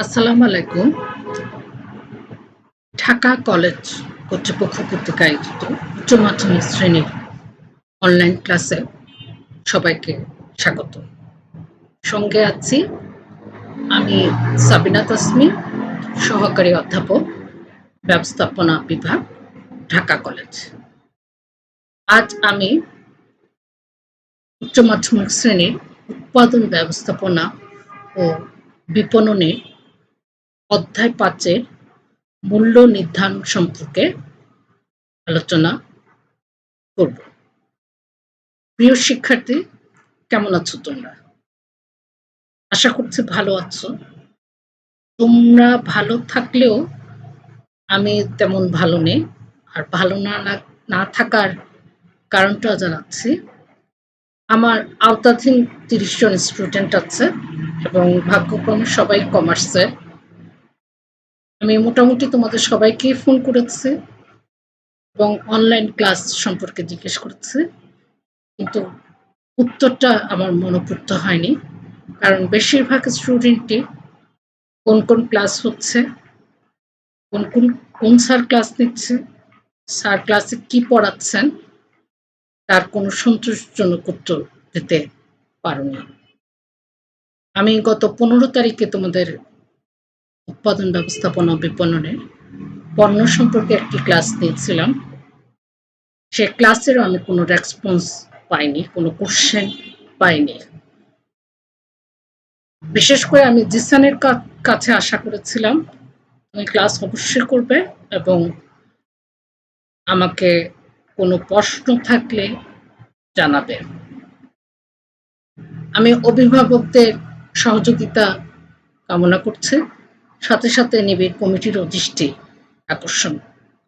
আসসালামু আলাইকুম। ঢাকা কলেজ কর্তৃপক্ষ কর্তৃক আয়োজিত উচ্চ মাধ্যমিক শ্রেণীর অনলাইন ক্লাসে সবাইকে স্বাগত। সঙ্গে আছি আমি সাবিনা তাসমিন, সহকারী অধ্যাপক, ব্যবস্থাপনা বিভাগ, ঢাকা কলেজ। আজ আমি উচ্চ মাধ্যমিক শ্রেণীর উৎপাদন ব্যবস্থাপনা ও বিপণনে অধ্যায় ৫-এর মূল্য নির্ধারণ সম্পর্কে আলোচনা করব। প্রিয় শিক্ষার্থী, কেমন আছো তোমরা? আশা করছি ভালো আছো। তোমরা ভালো থাকলেও আমি তেমন ভালো নেই। আর ভালো না থাকার কারণটা জানাচ্ছি। আমার আওতাধীন ৩০ জন স্টুডেন্ট আছে এবং ভাগ্যক্রমে সবাই কমার্সের। আমি মোটামুটি তোমাদের সবাইকেই ফোন করেছি এবং অনলাইন ক্লাস সম্পর্কে জিজ্ঞেস করেছি, কিন্তু উত্তরটা আমার মনোপুত হয়নি, কারণ বেশিরভাগ স্টুডেন্টই কোন ক্লাস হচ্ছে, কোন স্যার ক্লাস নিচ্ছে, স্যার ক্লাসে কি পড়াচ্ছেন, তার কোনো সন্তোষজনক উত্তর দিতে পারোনি। আমি গত ১৫ তারিখে তোমাদের উৎপাদন ব্যবস্থাপনা বিপণনের পণ্য সম্পর্কে একটি ক্লাস নিয়েছিলাম। সে ক্লাসেরও আমি কোনো রেসপন্স পাইনি, কোনো কোশ্চেন পাইনি। বিশেষ করে আমি জিসানের কাছে আশা করেছিলাম তুমি ক্লাস অবশ্যই করবে এবং আমাকে কোনো প্রশ্ন থাকলে জানাবে। আমি অভিভাবকদের সহযোগিতা কামনা করছি, সাথে সাথে নিবিড় কমিটিরও দৃষ্টি আকর্ষণ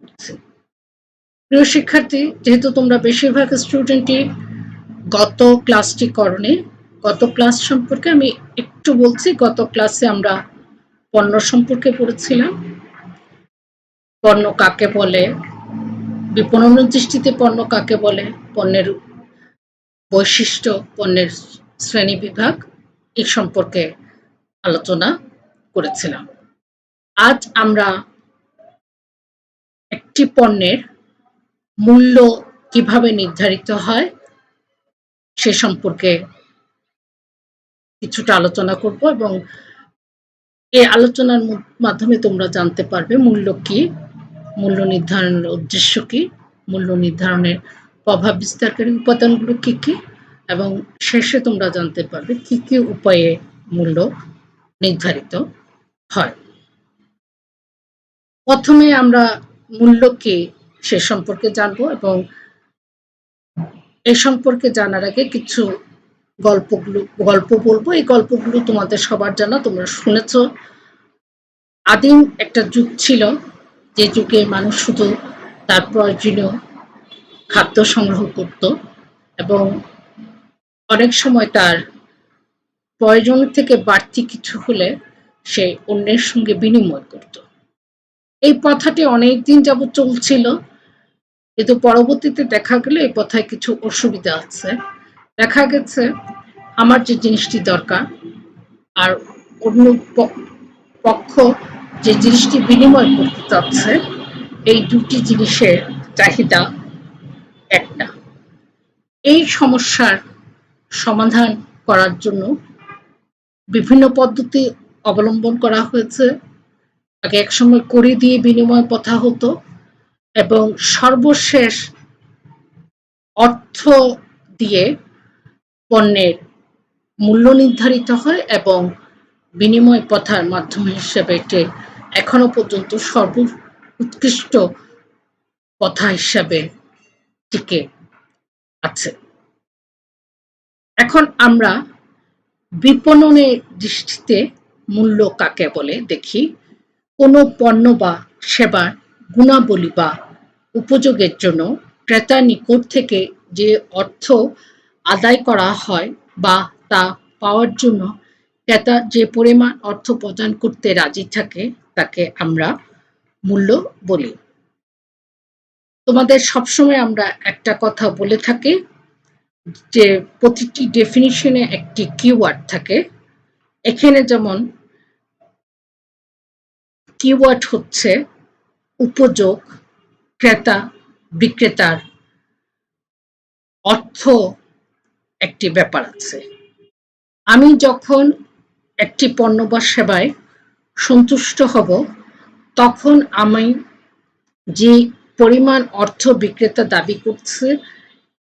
করছি। প্রিয় শিক্ষার্থী, যেহেতু তোমরা বেশিরভাগ স্টুডেন্টই গত ক্লাসটি করনি, গত ক্লাস সম্পর্কে আমি একটু বলছি। গত ক্লাসে আমরা পণ্য সম্পর্কে পড়েছিলাম। পণ্য কাকে বলে, বিপণনের দৃষ্টিতে পণ্য কাকে বলে, পণ্যের বৈশিষ্ট্য, পণ্যের শ্রেণীবিভাগ এই সম্পর্কে আলোচনা করেছিলাম। আজ আমরা একটি পণ্যের মূল্য কিভাবে নির্ধারিত হয় সে সম্পর্কে কিছুটা আলোচনা করব এবং এই আলোচনার মাধ্যমে তোমরা জানতে পারবে মূল্য কি, মূল্য নির্ধারণের উদ্দেশ্য কি, মূল্য নির্ধারণের প্রভাব বিস্তারকারী উপাদানগুলো কি কি, এবং শেষে তোমরা জানতে পারবে কি কি উপায়ে মূল্য নির্ধারিত হয়। প্রথমে আমরা মূল্য কি সে সম্পর্কে জানবো এবং এই সম্পর্কে জানার আগে কিছু গল্প বলবো। এই গল্পগুলো তোমাদের সবার জানা, তোমরা শুনেছ। আদিম একটা যুগ ছিল, যে যুগে মানুষ শুধু তার প্রয়োজনীয় খাদ্য সংগ্রহ করত এবং অনেক সময় তার প্রয়োজনের থেকে বাড়তি কিছু হলে সে অন্যের সঙ্গে বিনিময় করত। এই প্রথাটি অনেকদিন যাবৎ চলছিল, কিন্তু পরবর্তীতে দেখা গেল এই প্রথায় কিছু অসুবিধা আছে। দেখা গেছে আমার যে জিনিসটি দরকার আর অন্য পক্ষ যে জিনিসটি বিনিময় করতে চাচ্ছে, এই দুটি জিনিসের চাহিদা একটা। এই সমস্যার সমাধান করার জন্য বিভিন্ন পদ্ধতি অবলম্বন করা হয়েছে। আগে একসময় কড়ি দিয়ে বিনিময় প্রথা হতো এবং সর্বশেষ অর্থ দিয়ে পণ্যের মূল্য নির্ধারিত হয় এবং বিনিময় প্রথার মাধ্যম হিসেবে এটি এখনো পর্যন্ত সর্বোৎকৃষ্ট প্রথা হিসাবে টিকে আছে। এখন আমরা বিপণনের দৃষ্টিতে মূল্য কাকে বলে দেখি। কোনো পণ্য বা সেবার গুণাবলী বা উপযোগের জন্য ক্রেতার নিকট থেকে যে অর্থ আদায় করা হয় বা তা পাওয়ার জন্য ক্রেতা যে পরিমাণ অর্থ প্রদান করতে রাজি থাকে তাকে আমরা মূল্য বলি। তোমাদের সবসময় আমরা একটা কথা বলে থাকি, যে প্রতিটি ডেফিনিশনে একটি কিওয়ার্ড থাকে। এখানে যেমন কিওয়ার্ড হচ্ছে উপযোগ, ক্রেতা, বিক্রেতার অর্থ একটি ব্যাপার আছে। আমি যখন একটি পণ্য বা সেবায় সন্তুষ্ট হব, তখন আমি যে পরিমাণ অর্থ বিক্রেতা দাবি করছে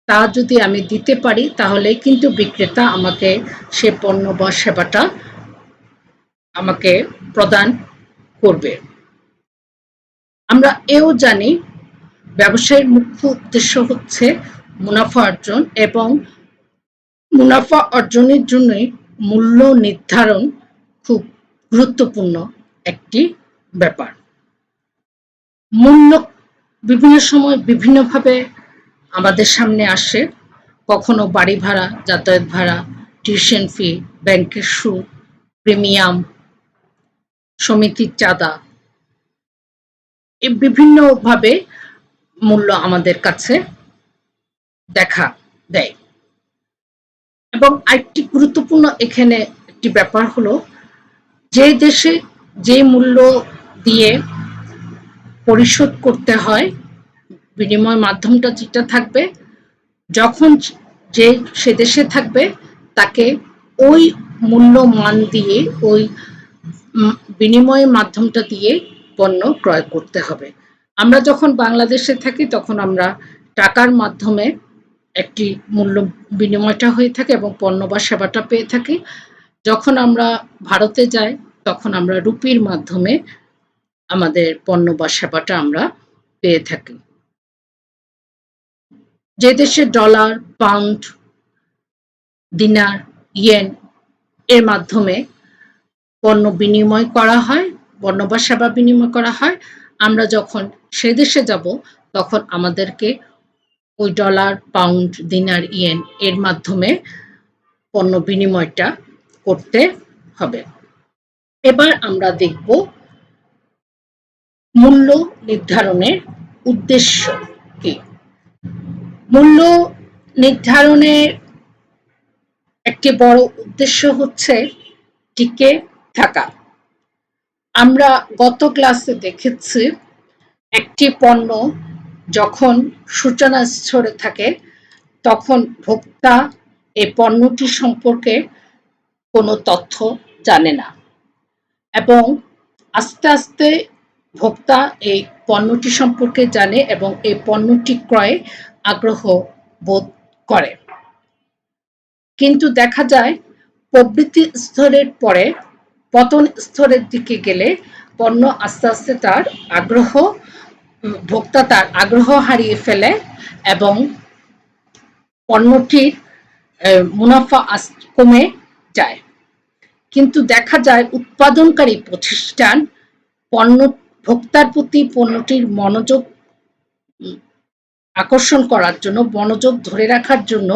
তা যদি আমি দিতে পারি, তাহলে কিন্তু বিক্রেতা আমাকে সে পণ্য বা সেবাটা আমাকে প্রদান করবে। আমরা এও জানি ব্যবসায়ের মুখ্য উদ্দেশ্য হচ্ছে মুনাফা অর্জন, এবং মুনাফা অর্জনের জন্যই মূল্য নির্ধারণ খুব গুরুত্বপূর্ণ একটি ব্যাপার। মূল্য বিভিন্ন সময় বিভিন্নভাবে আমাদের সামনে আসে। কখনো বাড়ি ভাড়া, যাতায়াত ভাড়া, টিউশন ফি, ব্যাংকের সুদ, প্রিমিয়াম, সমিতির চাঁদা, এই বিভিন্নভাবে মূল্য আমাদের কাছে দেখা দেয়। এবং আরেকটি গুরুত্বপূর্ণ এখানে একটি ব্যাপার হলো, যে দেশে যে মূল্য দিয়ে পরিশোধ করতে হয়, বিনিময় মাধ্যমটা যেটা থাকবে, যখন যে সে দেশে থাকবে তাকে ওই মূল্য মান দিয়ে, ওই বিনিময় মাধ্যমটা দিয়ে পণ্য ক্রয় করতে হবে। আমরা যখন বাংলাদেশে থাকি তখন আমরা টাকার মাধ্যমে একটি মূল্য বিনিময়টা হয়ে থাকে এবং পণ্য বা সেবাটা পেয়ে থাকি। যখন আমরা ভারতে যাই তখন আমরা রুপির মাধ্যমে আমাদের পণ্য বা সেবাটা আমরা পেয়ে থাকি। যে দেশে ডলার, পাউন্ড, দিনার, ইয়েন এর মাধ্যমে পণ্য বিনিময় করা হয়, পণ্য বা সেবা বিনিময় করা হয়, আমরা যখন সে দেশে যাব তখন আমাদেরকে ওই ডলার, পাউন্ড, দিনার, ইয়েন এর মাধ্যমে পণ্য বিনিময়টা করতে হবে। এবার আমরা দেখব মূল্য নির্ধারণের উদ্দেশ্য কি। মূল্য নির্ধারণের একটি বড় উদ্দেশ্য হচ্ছে টিকে থাকা। আমরা গত ক্লাসে দেখেছি, একটি পণ্য যখন সূচনা স্তরে থাকে তখন ভোক্তা এই পণ্যটি সম্পর্কে কোনো তথ্য জানে না, এবং আস্তে আস্তে ভোক্তা এই পণ্যটি সম্পর্কে জানে এবং এই পণ্যটি ক্রয়ে আগ্রহ বোধ করে। কিন্তু দেখা যায় প্রবৃদ্ধি স্তরের পরে পতন স্তরের দিকে গেলে পণ্য আস্তে আস্তে ভোক্তা তার আগ্রহ হারিয়ে ফেলে এবং পণ্যটির মুনাফা কমে যায়। কিন্তু দেখা যায় উৎপাদনকারী প্রতিষ্ঠান ভোক্তার প্রতি পণ্যটির মনোযোগ আকর্ষণ করার জন্য, মনোযোগ ধরে রাখার জন্য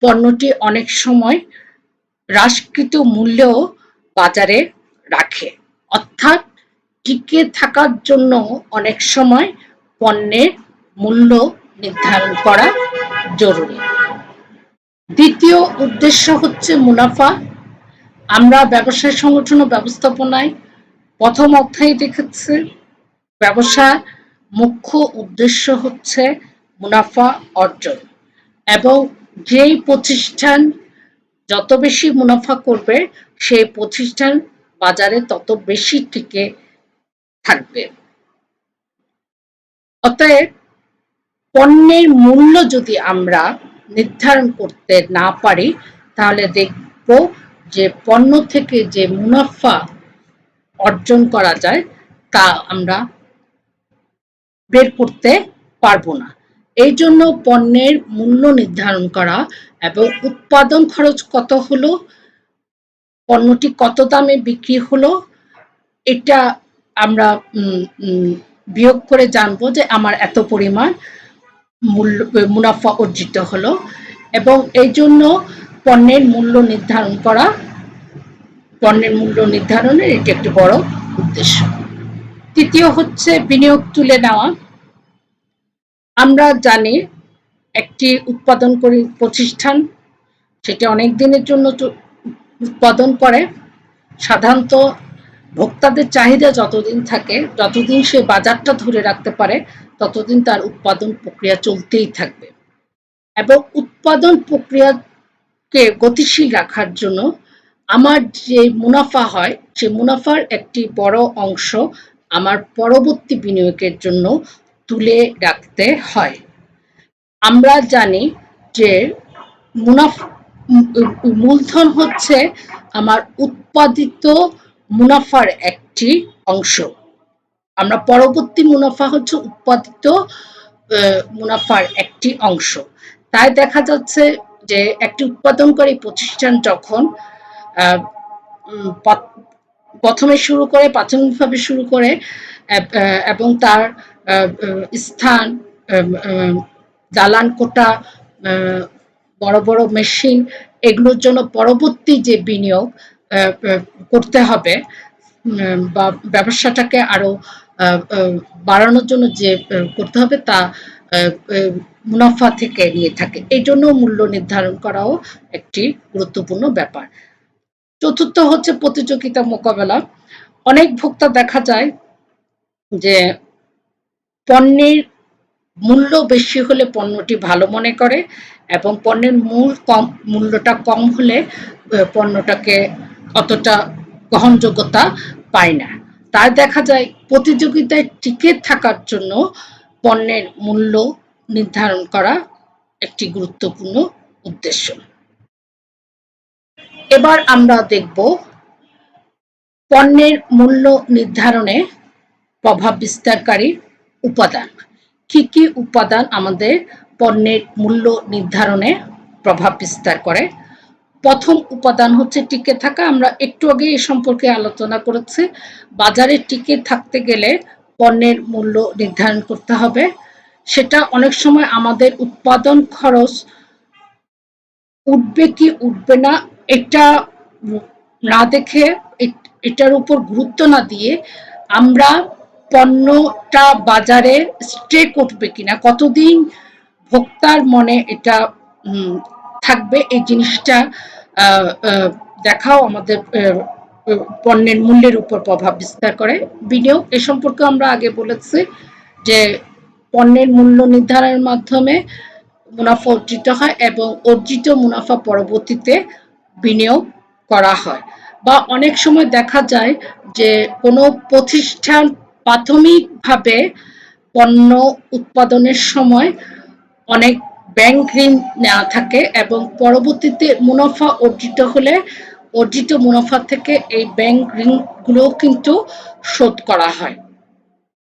পণ্যটি অনেক সময় হ্রাসকৃত মূল্যেও বাজারে রাখে। অর্থাৎ টিকে থাকার জন্য অনেক সময় পণ্যের মূল্য নির্ধারণ করা জরুরি। দ্বিতীয় উদ্দেশ্য হচ্ছে মুনাফা। আমরা ব্যবসায় সংগঠন ও ব্যবস্থাপনায় প্রথম অধ্যায়ে দেখেছি, ব্যবসার মুখ্য উদ্দেশ্য হচ্ছে মুনাফা অর্জন, এবং যেই প্রতিষ্ঠান যত বেশি মুনাফা করবে সেই প্রতিষ্ঠান বাজারে তত বেশি টিকে থাকবে। অতএব পণ্যের মূল্য যদি আমরা নির্ধারণ করতে না পারি, তাহলে দেখব যে পণ্য থেকে যে মুনাফা অর্জন করা যায় তা আমরা বের করতে পারবো না। এই জন্য পণ্যের মূল্য নির্ধারণ করা এবং উৎপাদন খরচ কত হলো, পণ্যটি কত দামে বিক্রি হলো, এটা আমরা বিয়োগ করে জানবো যে আমার এত পরিমাণ মুনাফা অর্জিত হলো। এবং এই জন্য পণ্যের মূল্য নির্ধারণের এটি একটি বড় উদ্দেশ্য। তৃতীয় হচ্ছে বিনিয়োগ তুলে নেওয়া। আমরা জানি একটি উৎপাদনকারী প্রতিষ্ঠান সেটি অনেক দিনের জন্য উৎপাদন করে। সাধারণত ভোক্তাদের চাহিদা যতদিন থাকে, যতদিন সে বাজারটা ধরে রাখতে পারে, ততদিন তার উৎপাদন প্রক্রিয়া চলতেই থাকবে। এবং উৎপাদন প্রক্রিয়াকে গতিশীল রাখার জন্য আমার যে মুনাফা হয়, সে মুনাফার একটি বড় অংশ আমার পরবর্তী বিনিয়োগের জন্য তুলে রাখতে হয়। আমরা জানি যে মূলধন হচ্ছে আমার উৎপাদিত মুনাফার একটি অংশ। আমরা পরবর্তী মুনাফা হচ্ছে উৎপাদিত মুনাফার একটি অংশ। তাই দেখা যাচ্ছে যে একটি উৎপাদনকারী প্রতিষ্ঠান যখন প্রথমে শুরু করে, প্রাথমিকভাবে শুরু করে এবং তার স্থান, দালান কোটা, বড় বড় মেশিন, এগুলোর জন্য পরবর্তী যে বিনিয়োগ করতে হবে বা ব্যবসাটাকে আরো বাড়ানোর জন্য যে করতে হবে, তা মুনাফা থেকে নিয়ে থাকে। এই জন্য মূল্য নির্ধারণ করাও একটি গুরুত্বপূর্ণ ব্যাপার। চতুর্থ হচ্ছে প্রতিযোগিতা মোকাবেলা। অনেক ভোক্তা দেখা যায় যে পণ্যের মূল্য বেশি হলে পণ্যটি ভালো মনে করে এবং পণ্যের মূল্যটা কম হলে পণ্যটাকে অতটা গ্রহণযোগ্যতা পায় না। তাই দেখা যায় প্রতিযোগিতায় টিকে থাকার জন্য পণ্যের মূল্য নির্ধারণ করা একটি গুরুত্বপূর্ণ উদ্দেশ্য। এবার আমরা দেখব পণ্যের মূল্য নির্ধারণে প্রভাব বিস্তারকারী উপাদান। কি কি উপাদান আমাদের পণ্যের মূল্য নির্ধারণে প্রভাব বিস্তার করে? প্রথম উপাদান হচ্ছে টিকে থাকা। আমরা একটু আগে এ সম্পর্কে আলোচনা করেছি। বাজারে টিকে থাকতে গেলে পণ্যের মূল্য নির্ধারণ করতে হবে। সেটা অনেক সময় আমাদের উৎপাদন খরচ উঠবে কি উঠবে না এটা না দেখে, এটার উপর গুরুত্ব না দিয়ে আমরা পণ্যটা বাজারে স্টে করবে কিনা, কতদিন ভোক্তার মনে এটা থাকবে, এই জিনিসটা দেখাও আমাদের পণ্যের মূল্যের উপর প্রভাব বিস্তার করে। বিনিয়োগ এ সম্পর্কে আমরা আগে বলেছি যে পণ্যের মূল্য নির্ধারণের মাধ্যমে মুনাফা অর্জিত হয় এবং অর্জিত মুনাফা পরবর্তীতে বিনিয়োগ করা হয়। বা অনেক সময় দেখা যায় যে কোনো প্রতিষ্ঠান প্রাথমিকভাবে পণ্য উৎপাদনের সময় অনেক ব্যাংক ঋণ নেওয়া থাকে এবং পরবর্তীতে মুনাফা অর্জিত হলে অর্জিত মুনাফা থেকে এই ব্যাংক ঋণগুলো কিন্তু শোধ করা হয়।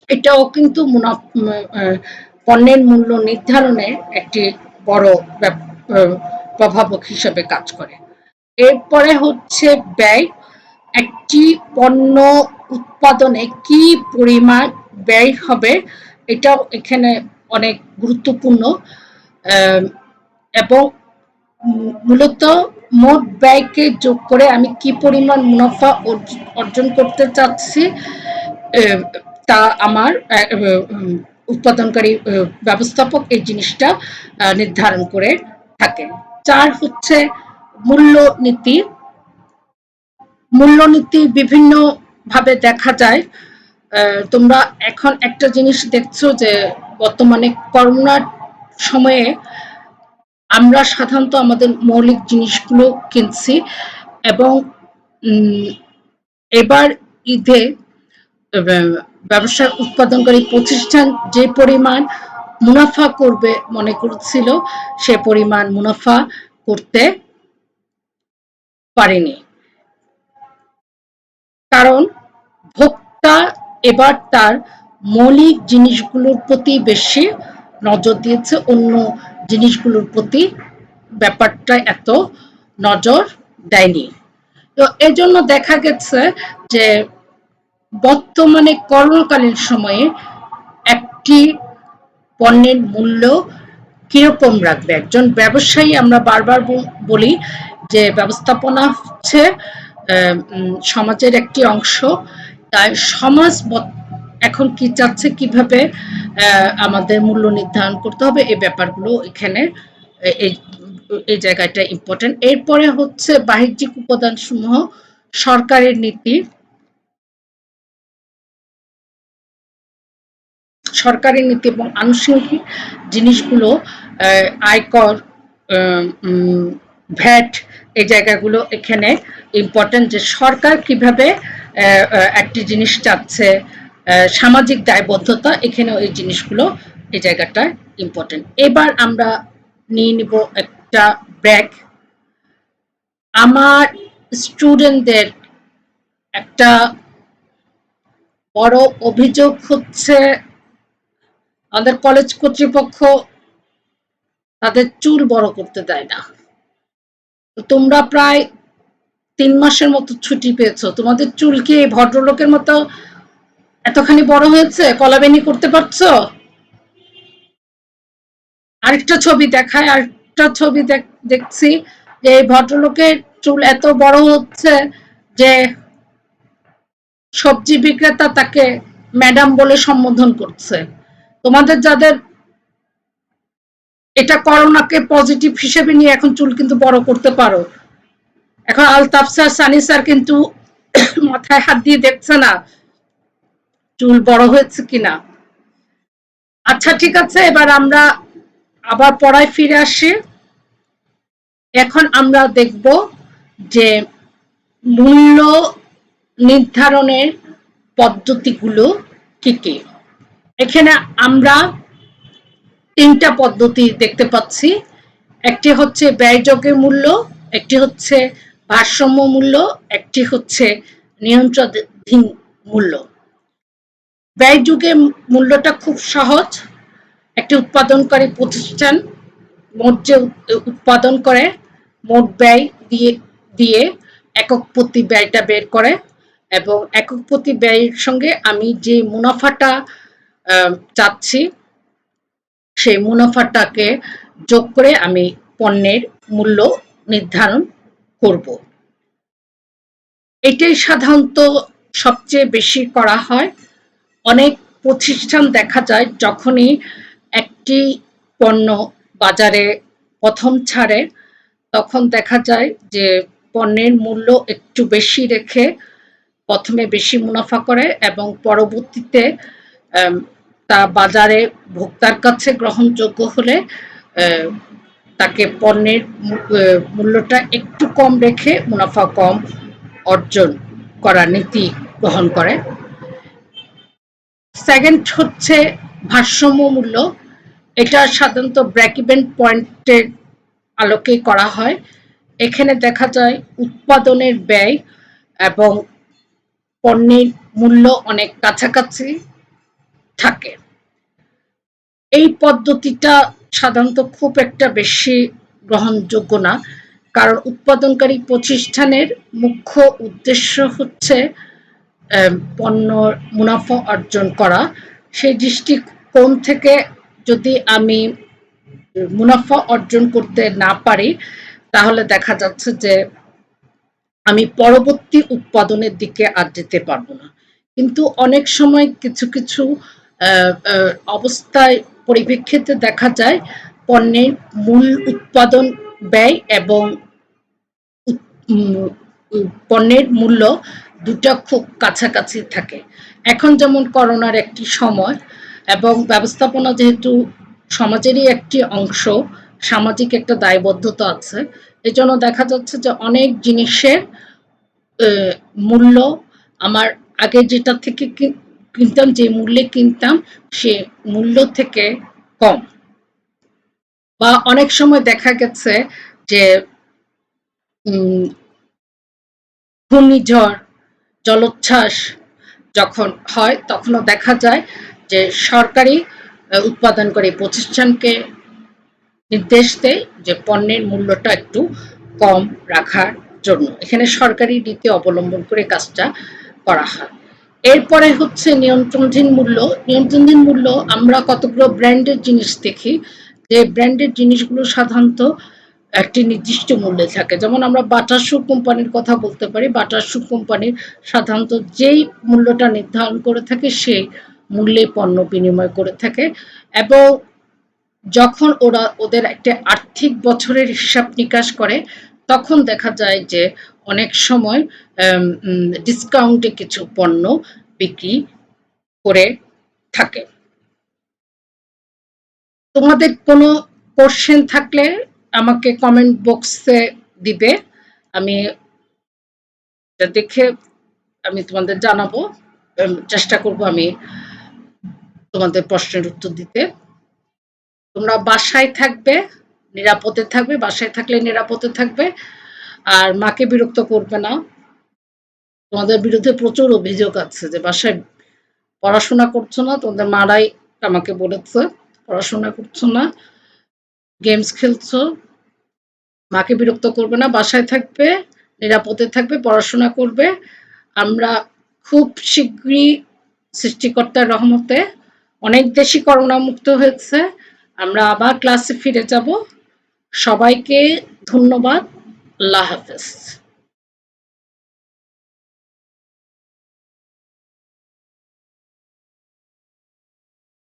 এটাও কিন্তু পণ্যের মূল্য নির্ধারণে একটি বড় প্রভাবক হিসেবে কাজ করে। এরপরে হচ্ছে ব্যয়। একটি পণ্য উৎপাদনে কি পরিমাণ ব্যয় হবে, এটাও এখানে অনেক গুরুত্বপূর্ণ এবং মূলত মোট ব্যয়কে যোগ করে আমি কি পরিমাণ মুনাফা অর্জন করতে চাচ্ছি তা আমার উৎপাদনকারী ব্যবস্থাপক এই জিনিসটা নির্ধারণ করে থাকে। 4 হচ্ছে মূল্যনীতি। মূল্যনীতি বিভিন্ন ভাবে দেখা যায়। তোমরা এখন একটা জিনিস দেখছো যে বর্তমানে করোনার সময়ে আমরা সাধারণত আমাদের মৌলিক জিনিসগুলো কিনছি এবং এবার ঈদে ব্যবসা উৎপাদনকারী প্রতিষ্ঠান যে পরিমাণ মুনাফা করবে মনে করছিল, সে পরিমাণ মুনাফা করতে পারেনি। কারণ ভোক্তা এবার তার মৌলিক জিনিসগুলোর প্রতি বেশি নজর দিয়েছে, অন্য জিনিসগুলোর প্রতি ব্যাপারটা এত নজর দেয়নি। তো এজন্য দেখা গেছে যে বর্তমানে করোনাকালীন সময়ে একটি পণ্যের মূল্য কিরকম রাখবে একজন ব্যবসায়ী। আমরা বারবার বলি যে ব্যবস্থাপনা হচ্ছে সমাজের একটি অংশ। তাই সমাজ এখন কি চাচ্ছে, কিভাবে আমাদের মূল্য নির্ধারণ করতে হবে, এই ব্যাপারগুলো এখানে এই এই জায়গাটা ইম্পর্টেন্ট। এরপরে হচ্ছে বাহ্যিক উপাদানসমূহ, সরকারের নীতি, এবং আনুষঙ্গিক জিনিসগুলো, আয়কর, ভ্যাট, এই জায়গাগুলো এখানে ইম্পর্টেন্ট, যে সরকার কিভাবে একটি জিনিস চাচ্ছে, সামাজিক দায়বদ্ধতা, এখানেও এই জিনিসগুলো, এই জায়গাটা ইম্পর্টেন্ট। এবার আমরা নিয়ে নিব একটা ব্রেক। আমার স্টুডেন্টদের একটা বড় অভিযোগ হচ্ছে আমাদের কলেজ কর্তৃপক্ষ তাদের চুল বড় করতে দেয় না। তোমরা প্রায় 3 মাসের মতো ছুটি পেয়েছো, তোমাদের চুল কি ভদ্রলোকের মতো এতখানি বড় হয়েছে? কলাবেনি করতে পারছো? আরেকটা ছবি দেখায়, আরেকটা ছবি দেখছি যে এই ভদ্রলোকের চুল এত বড় হচ্ছে যে সবজি বিক্রেতা তাকে ম্যাডাম বলে সম্বোধন করছে। তোমাদের যাদের এটা করোনাকে পজিটিভ হিসেবে নিয়ে এখন চুল কিন্তু বড় করতে পারো। এখন আলতাফ স্যার, সানি স্যার কিন্তু মাথায় হাত দিয়ে দেখছে না চুল বড় হয়েছে কিনা। আচ্ছা ঠিক আছে, এবার আমরা আবার পড়ায় ফিরে আসি। এখন আমরা দেখব যে মূল্য নির্ধারণের পদ্ধতিগুলো কি কি। এখানে আমরা 3টা পদ্ধতি দেখতে পাচ্ছি। একটি হচ্ছে ব্যয়যোগ্য মূল্য, একটি হচ্ছে ভারসাম্য মূল্য, একটি হচ্ছে নিয়ন্ত্রণাধীন মূল্য। ব্যয়যোগ্য মূল্যটা খুব সহজ। একটি উৎপাদনকারী প্রতিষ্ঠান মোট যে উৎপাদন করে মোট ব্যয় দিয়ে একক প্রতি ব্যয়টা বের করে, এবং একক প্রতি ব্যয়ের সঙ্গে আমি যে মুনাফাটা চাচ্ছি সেই মুনাফাটাকে যোগ করে আমি পণ্যের মূল্য নির্ধারণ করব। এটাই সাধারণত সবচেয়ে বেশি করা হয়। অনেক প্রতিষ্ঠান দেখা যায় যখনই একটি পণ্য বাজারে প্রথম ছাড়ে তখন দেখা যায় যে পণ্যের মূল্য একটু বেশি রেখে প্রথমে বেশি মুনাফা করে এবং পরবর্তীতে তা বাজারে ভোক্তার কাছে গ্রহণযোগ্য হলে তাকে পণ্যের মূল্যটা একটু কম রেখে মুনাফা কম অর্জন করার নীতি গ্রহণ করে। সেকেন্ড হচ্ছে ভারসাম্য মূল্য। এটা সাধারণত ব্রেক ইভেন পয়েন্টের আলোকে করা হয়। এখানে দেখা যায় উৎপাদনের ব্যয় এবং পণ্যের মূল্য অনেক কাছাকাছি থাকে। এই পদ্ধতিটা সাধারণত খুব একটা বেশি গ্রহণযোগ্য না, কারণ উৎপাদনকারী প্রতিষ্ঠানের মুখ্য উদ্দেশ্য হচ্ছে পণ্য মুনাফা অর্জন করা। সেই দৃষ্টিকোণ থেকে যদি আমি মুনাফা অর্জন করতে না পারি তাহলে দেখা যাচ্ছে যে আমি পরবর্তী উৎপাদনের দিকে আর যেতে পারবো না। কিন্তু অনেক সময় কিছু কিছু অবস্থায় পরিপ্রেক্ষিতে দেখা যায় পণ্যের মূল উৎপাদন ব্যয় এবং পণ্যের মূল্য দুটা খুব কাছাকাছি থাকে। এখন যেমন করোনার একটি সময় এবং ব্যবস্থাপনা যেহেতু সমাজেরই একটি অংশ, সামাজিক একটা দায়বদ্ধতা আছে, এজন্য দেখা যাচ্ছে যে অনেক জিনিসের মূল্য আমার আগে যেটা থেকে কিনতাম, যে মূল্যে কিনতাম সে মূল্য থেকে কম। বা অনেক সময় দেখা গেছে যে ঘূর্ণিঝড়, জলোচ্ছ্বাস যখন হয় তখনও দেখা যায় যে সরকারি উৎপাদনকারী প্রতিষ্ঠানকে নির্দেশ দেয় যে পণ্যের মূল্যটা একটু কম রাখার জন্য। এখানে সরকারি নীতি অবলম্বন করে কাজটা করা হয়। এরপরে হচ্ছে নিয়ন্ত্রণাধীন মূল্য। নিয়ন্ত্রণাধীন মূল্য আমরা কতগুলো ব্র্যান্ডের জিনিস দেখি, যে ব্র্যান্ডের জিনিসগুলো সাধারণত একটি নির্দিষ্ট মূল্যে থাকে। যেমন আমরা বাটার শু কোম্পানির কথা বলতে পারি। বাটার শু কোম্পানির সাধারণত যেই মূল্যটা নির্ধারণ করে থাকে সেই মূল্যে পণ্য বিনিময় করে থাকে এবং যখন ওরা ওদের একটা আর্থিক বছরের হিসাব নিকাশ করে তখন দেখা যায় যে অনেক সময় ডিসকাউন্টে কিছু পণ্য বিক্রি করে থাকে। তোমাদের কোনো কোশ্চেন থাকলে আমাকে কমেন্ট বক্সে দিবে, আমি দেখে আমি তোমাদের জানাবো, চেষ্টা করব আমি তোমাদের প্রশ্নের উত্তর দিতে। তোমরা বাসায় থাকবে, নিরাপদে থাকবে, বাসায় থাকলে নিরাপদে থাকবে আর মাকে বিরক্ত করবে না। তোমাদের বিরুদ্ধে প্রচুর অভিযোগ আছে যে বাসায় পড়াশোনা করছো না, তোমাদের মারাই আমাকে বলেছে পড়াশোনা করছো না, গেমস খেলছো। মাকে বিরক্ত করবে না, বাসায় থাকবে, নিরাপদে থাকবে, পড়াশোনা করবে। আমরা খুব শীঘ্রই সৃষ্টিকর্তার রহমতে অনেক দেশই করোনা মুক্ত হয়েছে, আমরা আবার ক্লাসে ফিরে যাব। সবাইকে ধন্যবাদ। আল্লাহ হাফেজ।